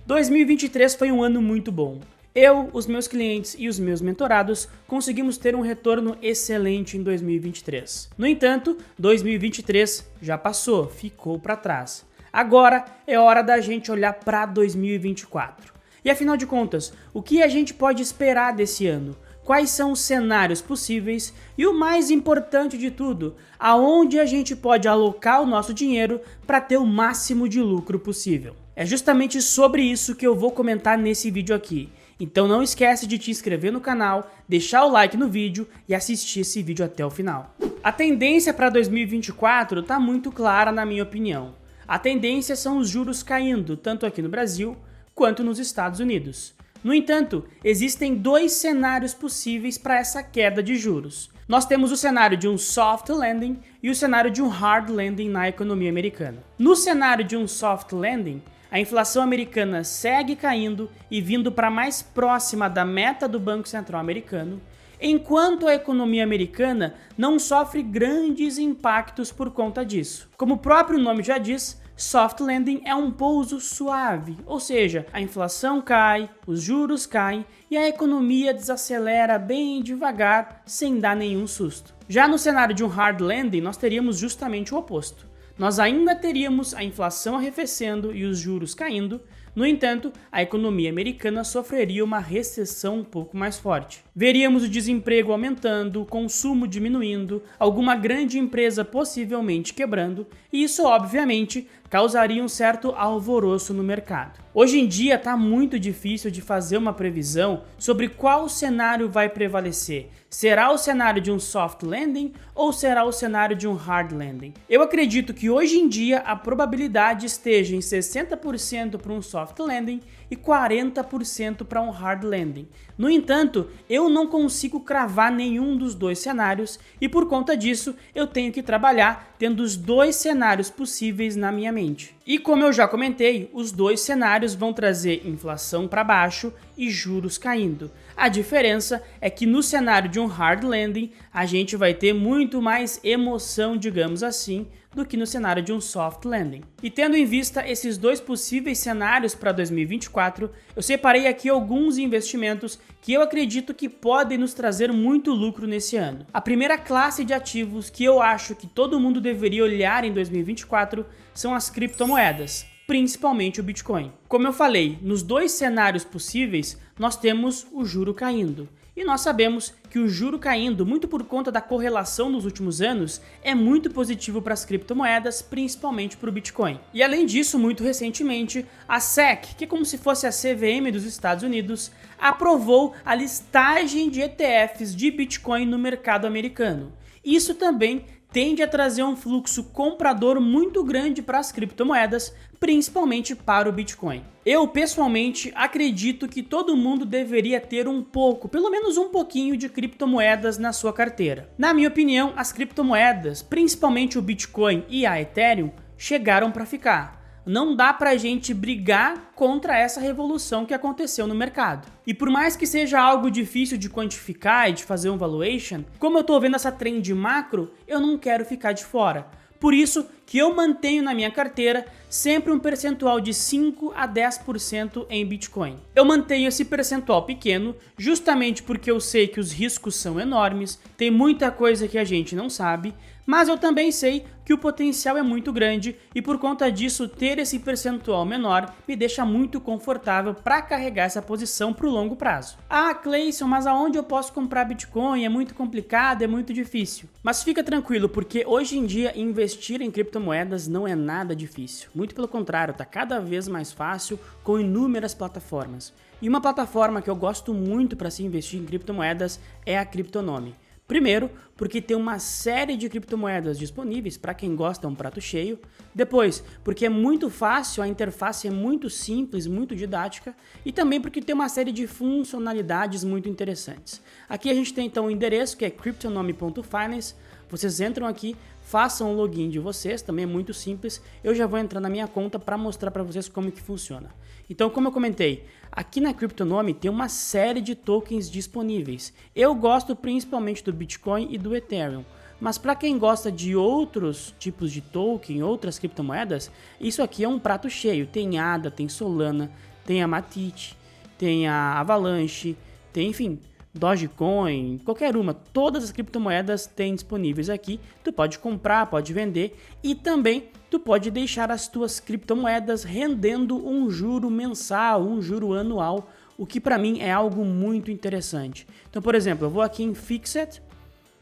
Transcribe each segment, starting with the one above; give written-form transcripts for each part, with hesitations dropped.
2023 foi um ano muito bom. Eu, os meus clientes e os meus mentorados conseguimos ter um retorno excelente em 2023. No entanto, 2023 já passou, ficou para trás. Agora é hora da gente olhar para 2024. E afinal de contas, o que a gente pode esperar desse ano? Quais são os cenários possíveis e o mais importante de tudo, aonde a gente pode alocar o nosso dinheiro para ter o máximo de lucro possível? É justamente sobre isso que eu vou comentar nesse vídeo aqui. Então não esquece de te inscrever no canal, deixar o like no vídeo e assistir esse vídeo até o final. A tendência para 2024 está muito clara na minha opinião. A tendência são os juros caindo, tanto aqui no Brasil quanto nos Estados Unidos. No entanto, existem dois cenários possíveis para essa queda de juros. Nós temos o cenário de um soft landing e o cenário de um hard landing na economia americana. No cenário de um soft landing, a inflação americana segue caindo e vindo para mais próxima da meta do Banco Central americano, enquanto a economia americana não sofre grandes impactos por conta disso. Como o próprio nome já diz, soft landing é um pouso suave, ou seja, a inflação cai, os juros caem e a economia desacelera bem devagar, sem dar nenhum susto. Já no cenário de um hard landing, nós teríamos justamente o oposto. Nós ainda teríamos a inflação arrefecendo e os juros caindo, no entanto, a economia americana sofreria uma recessão um pouco mais forte. Veríamos o desemprego aumentando, o consumo diminuindo, alguma grande empresa possivelmente quebrando, e isso obviamente causaria um certo alvoroço no mercado. Hoje em dia está muito difícil de fazer uma previsão sobre qual cenário vai prevalecer. Será o cenário de um soft landing ou será o cenário de um hard landing? Eu acredito que hoje em dia a probabilidade esteja em 60% para um soft landing e 40% para um hard landing. No entanto, eu não consigo cravar nenhum dos dois cenários e por conta disso eu tenho que trabalhar tendo os dois cenários possíveis na minha mente. E como eu já comentei, os dois cenários vão trazer inflação para baixo e juros caindo. A diferença é que no cenário de um hard landing a gente vai ter muito mais emoção, digamos assim, do que no cenário de um soft landing. E tendo em vista esses dois possíveis cenários para 2024, eu separei aqui alguns investimentos que eu acredito que podem nos trazer muito lucro nesse ano. A primeira classe de ativos que eu acho que todo mundo deveria olhar em 2024 são as criptomoedas, principalmente o Bitcoin. Como eu falei, nos dois cenários possíveis, nós temos o juro caindo. E nós sabemos que o juro caindo, muito por conta da correlação nos últimos anos, é muito positivo para as criptomoedas, principalmente para o Bitcoin. E além disso, muito recentemente, a SEC, que é como se fosse a CVM dos Estados Unidos, aprovou a listagem de ETFs de Bitcoin no mercado americano. Isso também tende a trazer um fluxo comprador muito grande para as criptomoedas, principalmente para o Bitcoin. Eu, pessoalmente, acredito que todo mundo deveria ter um pouco, pelo menos um pouquinho de criptomoedas na sua carteira. Na minha opinião, as criptomoedas, principalmente o Bitcoin e a Ethereum, chegaram para ficar. Não dá pra gente brigar contra essa revolução que aconteceu no mercado. E por mais que seja algo difícil de quantificar e de fazer um valuation, como eu tô vendo essa trend macro, eu não quero ficar de fora. Por isso que eu mantenho na minha carteira sempre um percentual de 5 a 10% em Bitcoin. Eu mantenho esse percentual pequeno justamente porque eu sei que os riscos são enormes, tem muita coisa que a gente não sabe, mas eu também sei que o potencial é muito grande e por conta disso ter esse percentual menor me deixa muito confortável para carregar essa posição para o longo prazo. Ah, Cleison, mas aonde eu posso comprar Bitcoin? É muito complicado, é muito difícil. Mas fica tranquilo, porque hoje em dia investir em criptomoedas não é nada difícil. Muito pelo contrário, está cada vez mais fácil com inúmeras plataformas. E uma plataforma que eu gosto muito para se investir em criptomoedas é a Cryptonome. Primeiro, porque tem uma série de criptomoedas disponíveis para quem gosta, é um prato cheio. Depois, porque é muito fácil, a interface é muito simples, muito didática. E também porque tem uma série de funcionalidades muito interessantes. Aqui a gente tem então o endereço que é cryptonome.finance. Vocês entram aqui, façam o login de vocês, também é muito simples. Eu já vou entrar na minha conta para mostrar para vocês como que funciona. Então, como eu comentei, aqui na Cryptonome tem uma série de tokens disponíveis. Eu gosto principalmente do Bitcoin e do Ethereum, mas para quem gosta de outros tipos de token, outras criptomoedas, isso aqui é um prato cheio. Tem ADA, tem Solana, tem a Matic, tem a Avalanche, tem, enfim, Dogecoin, qualquer uma, todas as criptomoedas tem disponíveis aqui, tu pode comprar, pode vender e também tu pode deixar as tuas criptomoedas rendendo um juro mensal, um juro anual, o que para mim é algo muito interessante. Então, por exemplo, eu vou aqui em Fixed,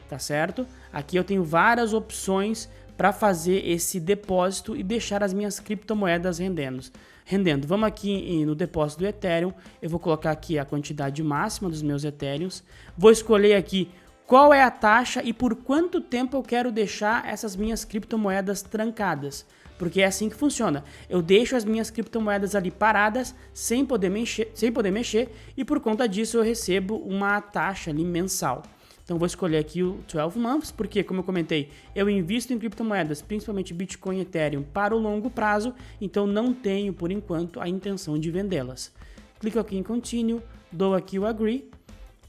tá certo? Aqui eu tenho várias opções para fazer esse depósito e deixar as minhas criptomoedas rendendo. Vamos aqui no depósito do Ethereum, eu vou colocar aqui a quantidade máxima dos meus Ethereums, vou escolher aqui qual é a taxa e por quanto tempo eu quero deixar essas minhas criptomoedas trancadas, porque é assim que funciona. Eu deixo as minhas criptomoedas ali paradas, sem poder mexer e por conta disso eu recebo uma taxa ali mensal. Então vou escolher aqui o 12 months, porque como eu comentei, eu invisto em criptomoedas, principalmente Bitcoin e Ethereum, para o longo prazo, então não tenho, por enquanto, a intenção de vendê-las. Clico aqui em Continue, dou aqui o Agree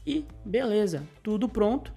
e beleza, tudo pronto.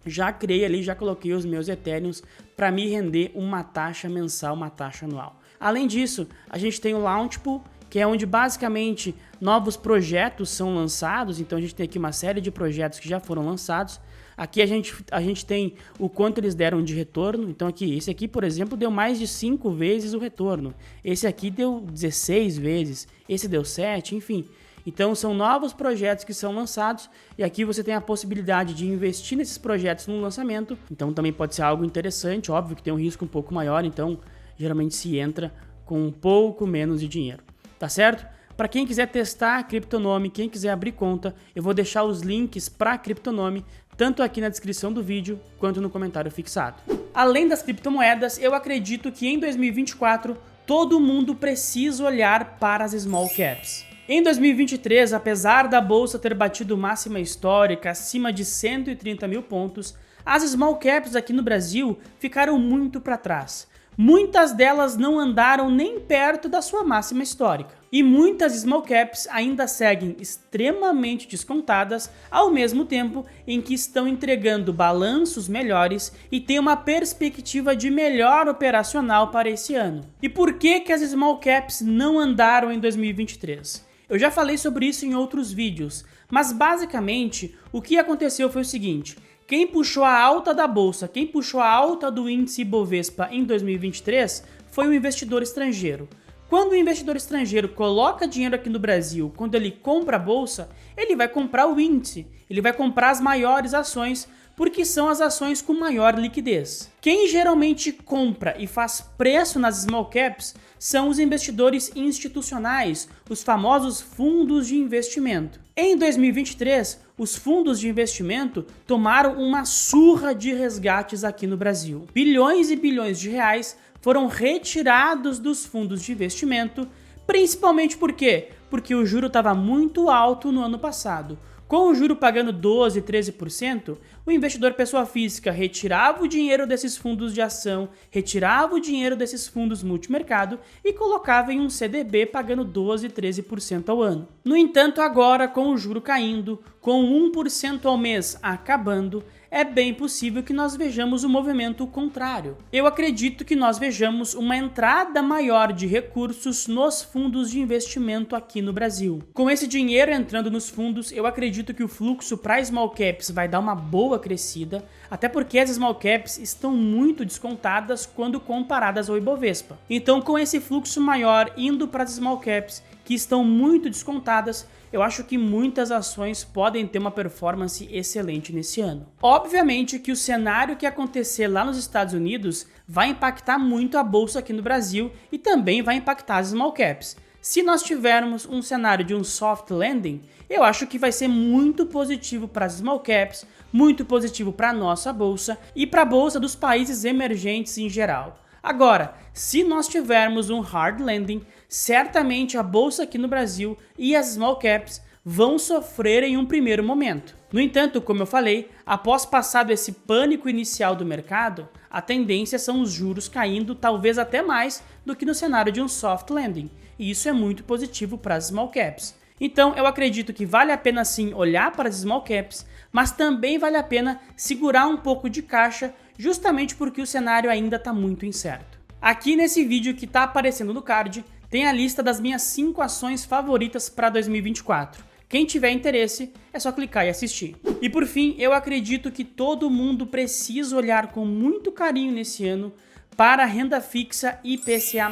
Já criei ali, já coloquei os meus Ethereums para me render uma taxa mensal, uma taxa anual. Além disso, a gente tem o Launchpool, que é onde basicamente novos projetos são lançados, então a gente tem aqui uma série de projetos que já foram lançados. Aqui a gente tem o quanto eles deram de retorno, então aqui, esse aqui, por exemplo, deu mais de 5 vezes o retorno, esse aqui deu 16 vezes, esse deu 7, enfim. Então são novos projetos que são lançados e aqui você tem a possibilidade de investir nesses projetos no lançamento, então também pode ser algo interessante, óbvio que tem um risco um pouco maior, então geralmente se entra com um pouco menos de dinheiro. Tá certo? Para quem quiser testar a Cryptonome, quem quiser abrir conta, eu vou deixar os links para a Cryptonome tanto aqui na descrição do vídeo quanto no comentário fixado. Além das criptomoedas, eu acredito que em 2024 todo mundo precisa olhar para as small caps. Em 2023, apesar da bolsa ter batido máxima histórica acima de 130 mil pontos, as small caps aqui no Brasil ficaram muito para trás. Muitas delas não andaram nem perto da sua máxima histórica. E muitas small caps ainda seguem extremamente descontadas, ao mesmo tempo em que estão entregando balanços melhores e têm uma perspectiva de melhor operacional para esse ano. E por que as small caps não andaram em 2023? Eu já falei sobre isso em outros vídeos, mas basicamente o que aconteceu foi o seguinte: quem puxou a alta da bolsa, quem puxou a alta do índice Ibovespa em 2023 foi o investidor estrangeiro. Quando o investidor estrangeiro coloca dinheiro aqui no Brasil, quando ele compra a bolsa, ele vai comprar o índice, ele vai comprar as maiores ações, porque são as ações com maior liquidez. Quem geralmente compra e faz preço nas small caps são os investidores institucionais, os famosos fundos de investimento. Em 2023, os fundos de investimento tomaram uma surra de resgates aqui no Brasil. Bilhões e bilhões de reais foram retirados dos fundos de investimento, principalmente por quê? Porque o juro estava muito alto no ano passado. Com o juro pagando 12%, 13%, o investidor pessoa física retirava o dinheiro desses fundos de ação, retirava o dinheiro desses fundos multimercado e colocava em um CDB pagando 12%, 13% ao ano. No entanto, agora com o juro caindo, com 1% ao mês acabando, é bem possível que nós vejamos o movimento contrário. Eu acredito que nós vejamos uma entrada maior de recursos nos fundos de investimento aqui no Brasil. Com esse dinheiro entrando nos fundos, eu acredito que o fluxo para small caps vai dar uma boa crescida, até porque as small caps estão muito descontadas quando comparadas ao Ibovespa. Então, com esse fluxo maior indo para as small caps, que estão muito descontadas, eu acho que muitas ações podem ter uma performance excelente nesse ano. Obviamente que o cenário que acontecer lá nos Estados Unidos vai impactar muito a bolsa aqui no Brasil e também vai impactar as small caps. Se nós tivermos um cenário de um soft landing, eu acho que vai ser muito positivo para as small caps, muito positivo para a nossa bolsa e para a bolsa dos países emergentes em geral. Agora, se nós tivermos um hard landing, certamente a bolsa aqui no Brasil e as small caps vão sofrer em um primeiro momento. No entanto, como eu falei, após passado esse pânico inicial do mercado, a tendência são os juros caindo talvez até mais do que no cenário de um soft landing, e isso é muito positivo para as small caps. Então eu acredito que vale a pena sim olhar para as small caps, mas também vale a pena segurar um pouco de caixa, justamente porque o cenário ainda está muito incerto. Aqui nesse vídeo que está aparecendo no card, tem a lista das minhas 5 ações favoritas para 2024. Quem tiver interesse, é só clicar e assistir. E por fim, eu acredito que todo mundo precisa olhar com muito carinho nesse ano para a renda fixa IPCA+,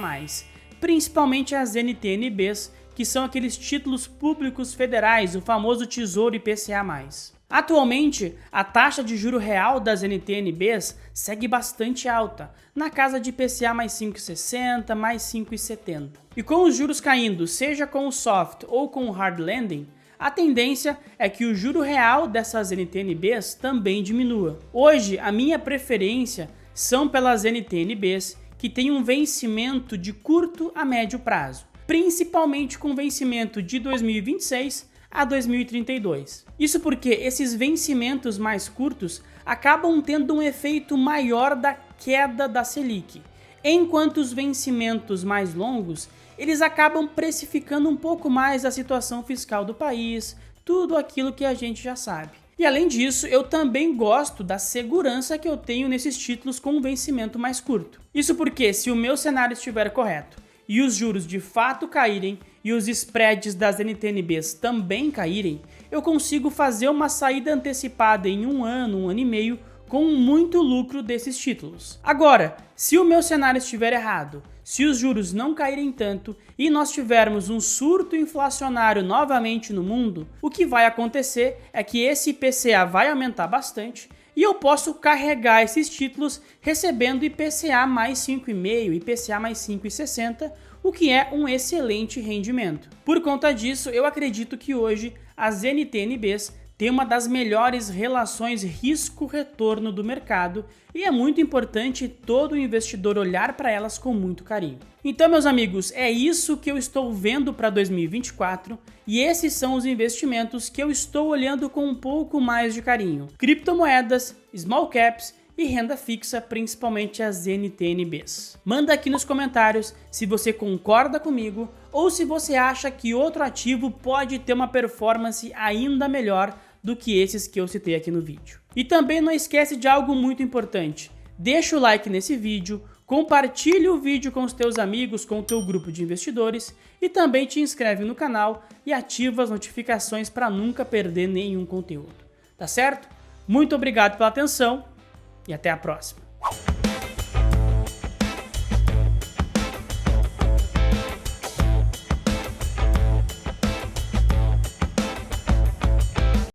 principalmente as NTN-Bs, que são aqueles títulos públicos federais, o famoso Tesouro IPCA+. Atualmente, a taxa de juro real das NTN-Bs segue bastante alta, na casa de IPCA mais 5,60, mais 5,70. E com os juros caindo, seja com o soft ou com o hard landing, a tendência é que o juro real dessas NTN-Bs também diminua. Hoje, a minha preferência são pelas NTN-Bs que têm um vencimento de curto a médio prazo, principalmente com vencimento de 2026 a 2032. Isso porque esses vencimentos mais curtos acabam tendo um efeito maior da queda da Selic, enquanto os vencimentos mais longos eles acabam precificando um pouco mais a situação fiscal do país, tudo aquilo que a gente já sabe. E além disso, eu também gosto da segurança que eu tenho nesses títulos com um vencimento mais curto. Isso porque, se o meu cenário estiver correto e os juros de fato caírem e os spreads das NTN-Bs também caírem, eu consigo fazer uma saída antecipada em um ano e meio com muito lucro desses títulos. Agora, se o meu cenário estiver errado, se os juros não caírem tanto e nós tivermos um surto inflacionário novamente no mundo, o que vai acontecer é que esse IPCA vai aumentar bastante e eu posso carregar esses títulos recebendo IPCA mais 5,5, IPCA mais 5,60, o que é um excelente rendimento. Por conta disso, eu acredito que hoje as NTN-Bs têm uma das melhores relações risco-retorno do mercado e é muito importante todo investidor olhar para elas com muito carinho. Então, meus amigos, é isso que eu estou vendo para 2024 e esses são os investimentos que eu estou olhando com um pouco mais de carinho: criptomoedas, small caps e renda fixa, principalmente as NTN-Bs. Manda aqui nos comentários se você concorda comigo ou se você acha que outro ativo pode ter uma performance ainda melhor do que esses que eu citei aqui no vídeo. E também não esquece de algo muito importante: deixa o like nesse vídeo, compartilhe o vídeo com os teus amigos, com o teu grupo de investidores e também te inscreve no canal e ativa as notificações para nunca perder nenhum conteúdo. Tá certo? Muito obrigado pela atenção e até a próxima.